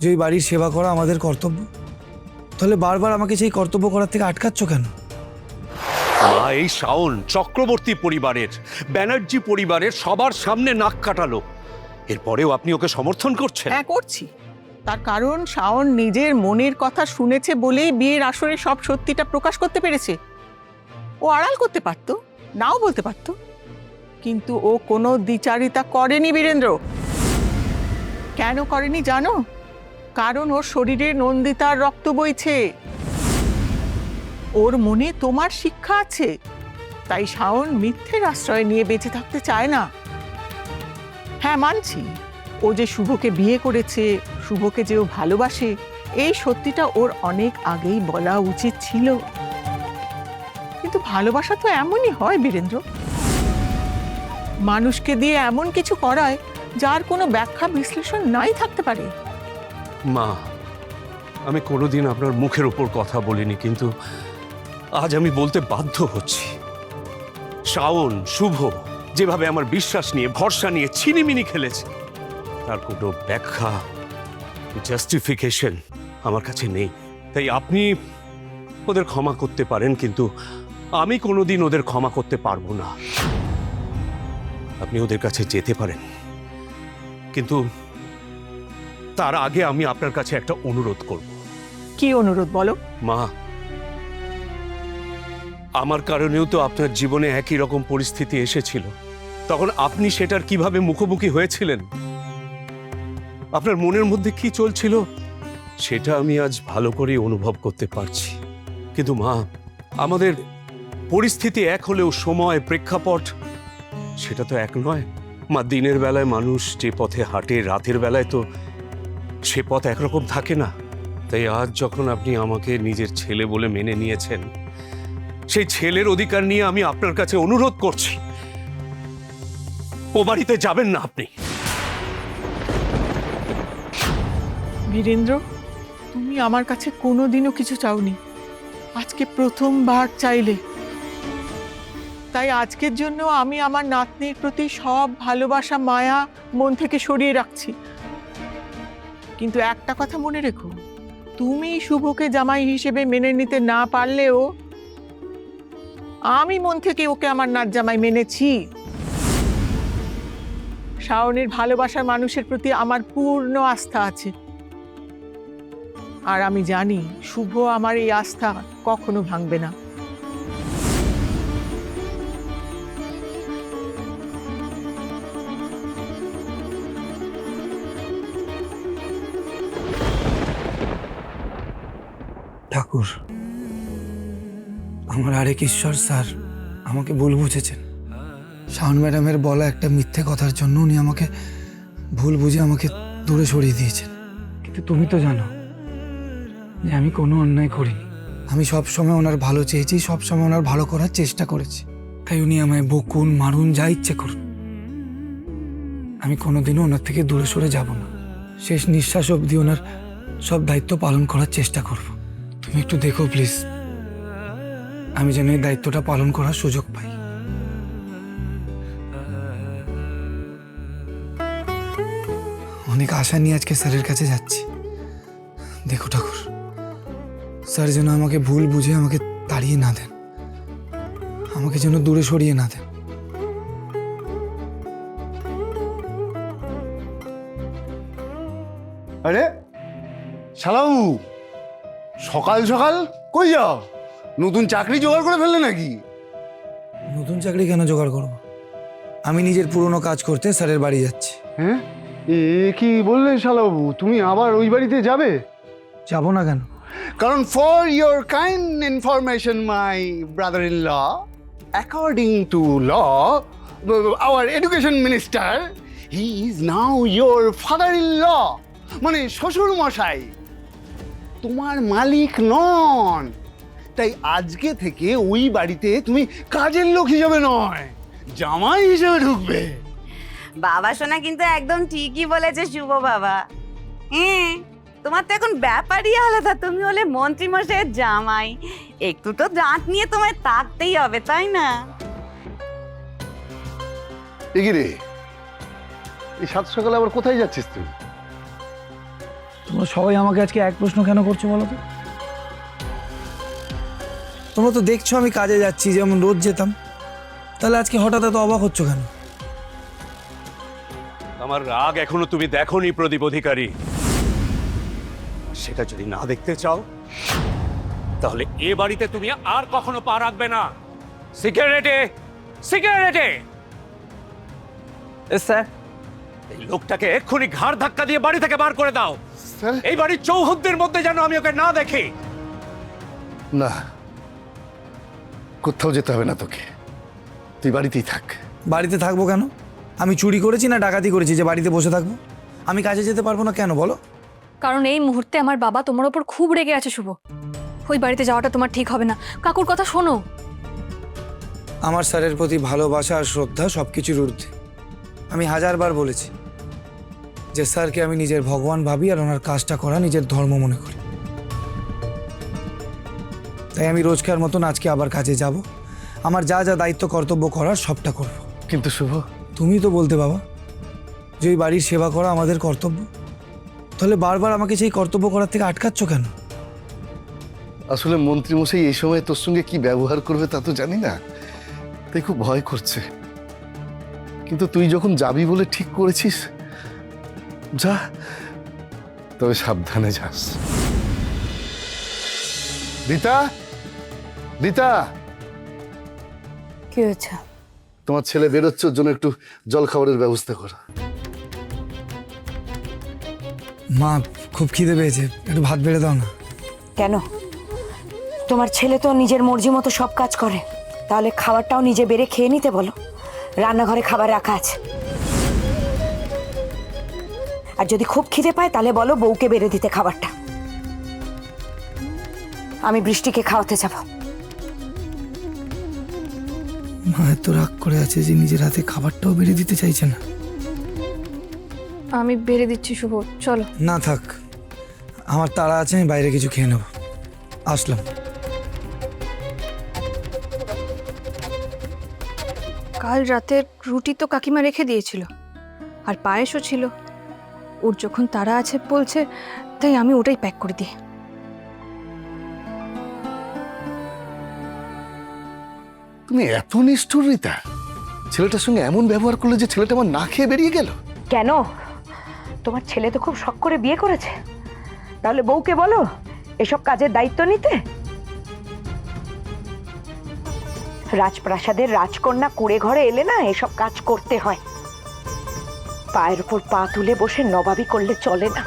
যে ওই বাড়ির সেবা করা আমাদের কর্তব্য, তাহলে বারবার আমাকে সেই কর্তব্য করার থেকে আটকাচ্ছ কেন? মা, এই শাওন চক্রবর্তী পরিবারের, ব্যানার্জি পরিবারের সবার সামনে নাক কাটালো, এরপরেও আপনি ওকে সমর্থন করছেন? হ্যাঁ, করছি। তার কারণ শাওন নিজের মনের কথা শুনেছে বলেই বিয়ের আসরে সব সত্যিটা প্রকাশ করতে পেরেছে। ও আড়াল করতে পারতো, নাও বলতে পারতো, কিন্তু ও কোনো দ্বিচারিতা করেনি বীরেন্দ্র। কেন করেনি জানো? কারণ ওর শরীরে নন্দিতার রক্ত বইছে, ওর মনে তোমার শিক্ষা আছে। তাই শাওন মিথ্যের আশ্রয় নিয়ে বেঁচে থাকতে চায় না। হ্যাঁ, মানছি, ও যে শুভকে বিয়ে করেছে, শুভকে যে ও ভালোবাসে, এই সত্যিটা ওর অনেক আগেই বলা উচিত ছিল। কিন্তু ভালোবাসা তো এমনই হয় বীরেন্দ্র, মানুষকে দিয়ে এমন কিছু করায় যার কোনো ব্যাখ্যা বিশ্লেষণ নাই থাকতে পারে। মা, আমি কোনোদিন আপনার মুখের উপর কথা বলিনি, কিন্তু আজ আমি বলতে বাধ্য হচ্ছি। শাওন, শুভ যেভাবে আমার বিশ্বাস নিয়ে, ভরসা নিয়ে ছিনিমিনি খেলেছে, তার কোনো ব্যাখ্যা, জাস্টিফিকেশন আমার কাছে নেই। তাই আপনি ওদের ক্ষমা করতে পারেন, কিন্তু আমি কোনোদিন ওদের ক্ষমা করতে পারবো না। আপনি ওদের কাছে যেতে পারেন, কিন্তু তার আগে আমি আপনার কাছে একটা অনুরোধ করব। কি অনুরোধ বলো? মা, আমার কারণেও তো আপনার জীবনে একই রকম পরিস্থিতি এসেছিল। তখন আপনি সেটার কিভাবে মুখোমুখি হয়েছিলেন, আপনার মনের মধ্যে কি চলছিল, সেটা আমি আজ ভালো করে অনুভব করতে পারছি। কিন্তু মা, আমাদের পরিস্থিতি এক হলেও সময়, প্রেক্ষাপট সেটা তো এক নয়। মা, দিনের বেলায় মানুষ যে পথে হাঁটে, রাতের বেলায় তো সে পথ একরকম থাকে না। তাই আজ যখন আপনি আমাকে নিজের ছেলে বলে মেনে নিয়েছেন, সেই ছেলের অধিকার নিয়ে আমি আপনার কাছে অনুরোধ করছি, ও বাড়িতে যাবেন না আপনি। বীরেন্দ্র, তুমি আমার কাছে কোনোদিনও কিছু চাওনি, আজকে প্রথমবার চাইলে। তাই আজকের জন্য আমি আমার নাতনির প্রতি সব ভালোবাসা, মায়া মন থেকে সরিয়ে রাখছি। কিন্তু একটা কথা মনে রেখো, তুমি শুভকে জামাই হিসেবে মেনে নিতে না পারলেও আমি মন থেকে ওকে আমার নাত জামাই মেনেছি। শাওনের ভালোবাসার মানুষের প্রতি আমার পূর্ণ আস্থা আছে, আর আমি জানি শুভ আমার এই আস্থা কখনো ভাঙবে না। ঠাকুর, আমার আরেক ঈশ্বর স্যার আমাকে ভুল বুঝেছেন। শাওন ম্যাডামের বলা একটা মিথ্যে কথার জন্য উনি আমাকে ভুল বুঝে আমাকে দূরে সরিয়ে দিয়েছেন। কিন্তু তুমি তো জানো যে আমি কোনো অন্যায় করিনি। আমি সবসময় ওনার ভালো চেয়েছি, সবসময় ওনার ভালো করার চেষ্টা করেছি। তাই উনি আমায় বকুন, মারুন, যা ইচ্ছে করুন, আমি কোনোদিনও ওনার থেকে দূরে সরে যাব না। শেষ নিঃশ্বাস অবধি ওনার সব দায়িত্ব পালন করার চেষ্টা করব। তুমি একটু দেখো প্লিজ, আমি যেন এই দায়িত্বটা পালন করার সুযোগ পাই। অনেক আশা নিয়ে আজকে স্যারের কাছে যাচ্ছি। দেখো ঠাকুর, স্যার যেন আমাকে ভুল বুঝে আমাকে তাড়িয়ে না দেন, আমাকে যেন দূরে সরিয়ে না দেন। আরে শালাবাবু, সকাল সকাল কই যাও? নতুন চাকরি জোগাড় করে ফেললে নাকি? নতুন চাকরি কেন জোগাড় করবো? আমি নিজের পুরনো কাজ করতে স্যারের বাড়ি যাচ্ছি। হ্যাঁ, এ কি বললে শালাবাবু? তুমি আবার ওই বাড়িতে যাবে? যাবো না কেন? কারণ for your kind information my brother in law, according to law, our education minister, he is now your father in law, মানে শ্বশুর মশাই, তোমার মালিক নন। তাই আজকে থেকে ওই বাড়িতে তুমি কাজের লোক হিসেবে নয়, জামাই হিসেবে ঢুকবে। বাবা সোনা কিন্তু একদম ঠিকই বলেছে শুভ বাবা। হ্যাঁ, তোমার তো এখন ব্যাপারই আলাদা, তুমি হলে মন্ত্রী মশাইয়ের জামাই, একটু তো দাঁত নিয়ে তোমায় তাকতেই হবে, তাই না? এগিয়ে রে, এই সাত সকালে আবার কোথায় যাচ্ছিস তুই? তোমরা সবাই আমাকে আজকে এক প্রশ্ন কেন করছো বলো তো? তোমরা তো দেখছো আমি কাজে যাচ্ছি, যেমন রোজ যেতাম, তাহলে আজকে হঠাৎ এত অবাক হচ্ছ কেন? আমার রাগ এখনো তুমি দেখোনি প্রদীপ অধিকারী। সেটা যদি না দেখতে চাও তাহলে এ বাড়িতে তুমি আর কখনো পা রাখবে না। Security, security! স্যার, এই লোকটাকে এক্ষুনি ঘাড় ধাক্কা দিয়ে বাড়ি থেকে বার করে দাও। স্যার, এই বাড়ির চৌহদ্দির মধ্যে যেন আমি ওকে না দেখি। না, কোথাও যেতে হবে না তোকে, তুই বাড়িতেই থাক। বাড়িতে থাকবো কেন? আমি চুরি করেছি না ডাকাতি করেছি যে বাড়িতে বসে থাকবো? আমি কাজে যেতে পারবো না কেন বলো? কারণ এই মুহূর্তে আমার বাবা তোমার ওপর খুব রেগে আছে শুভ। ওই বাড়িতে যাওয়াটা তোমার ঠিক হবে না। কাকুর কথা শোনো। আমার স্যারের প্রতি ভালোবাসা আর শ্রদ্ধা সব কিছুর ঊর্ধ্বে। আমি হাজারবার বলেছি যে স্যারকে আমি নিজের ভগবান ভাবি আর ওনার কাজটা করা নিজের ধর্ম মনে করি। তাই আমি রোজকার মতন আজকে আবার কাজে যাব, আমার যা যা দায়িত্ব কর্তব্য করার সবটা করব। কিন্তু শুভ, তুমি তো বলতে বাবা যে ওই বাড়ির সেবা করা আমাদের কর্তব্য, তাহলে বারবার আমাকে সেই কর্তব্য করার থেকে আটকাচ্ছ কেন? আসলে মন্ত্রীমশাই এই সময় তোর সঙ্গে কি ব্যবহার করবে তা তো জানি না, তাই খুব ভয় করছে। কিন্তু তুই যখন যাবি বলে ঠিক করেছিস, যা, তবে সাবধানে যাস। রীতা, রীতা, কি হয়েছে? তোমার ছেলে বেরোচ্ছে, ওর জন্য একটু জল খাবারের ব্যবস্থা কর। মা, খুব খিদে পেয়েছে, একটু ভাত বেড়ে দাও না। কেন? তোমার ছেলে তো নিজের মর্জি মতো সব কাজ করে, তাহলে খাবারটাও নিজে বেড়ে খেয়ে নিতে বলো। রান্নাঘরে খাবার রাখা আছে। আর যদি খুব খিদে পায় তাহলে বলো বউকে বেড়ে দিতে খাবারটা। আমি বৃষ্টিকে খাওয়াতে যাব। মা এত রাগ করে আছে যে নিজের হাতে খাবারটাও বেড়ে দিতে চাইছে না। আমি বেড়ে দিচ্ছি শুভ, চলো। না থাক, আমার তাড়া আছে, আমি বাইরে কিছু খেয়ে নেব। আসলাম। কাল রাতের রুটি তো কাকিমা রেখে দিয়েছিল, আর পায়েসও ছিল। ওর যখন তারা আছে বলছে, তাই আমি ওটাই প্যাক করে দিই। তুমি এত নিষ্ঠুর রীতা, ছেলেটার সঙ্গে এমন ব্যবহার করলে যে ছেলেটা আমার না খেয়ে বেরিয়ে গেল। কেন? তোমার ছেলে তো খুব শখ করে বিয়ে করেছে, তাহলে বউকে বলো এসব কাজের দায়িত্ব নিতে। রাজপ্রাসাদের রাজকন্যা কুড়ে ঘরে এলে না এসব কাজ করতে হয়। পায়ের উপর পা তুলে বসে নবাবি করলে চলে না।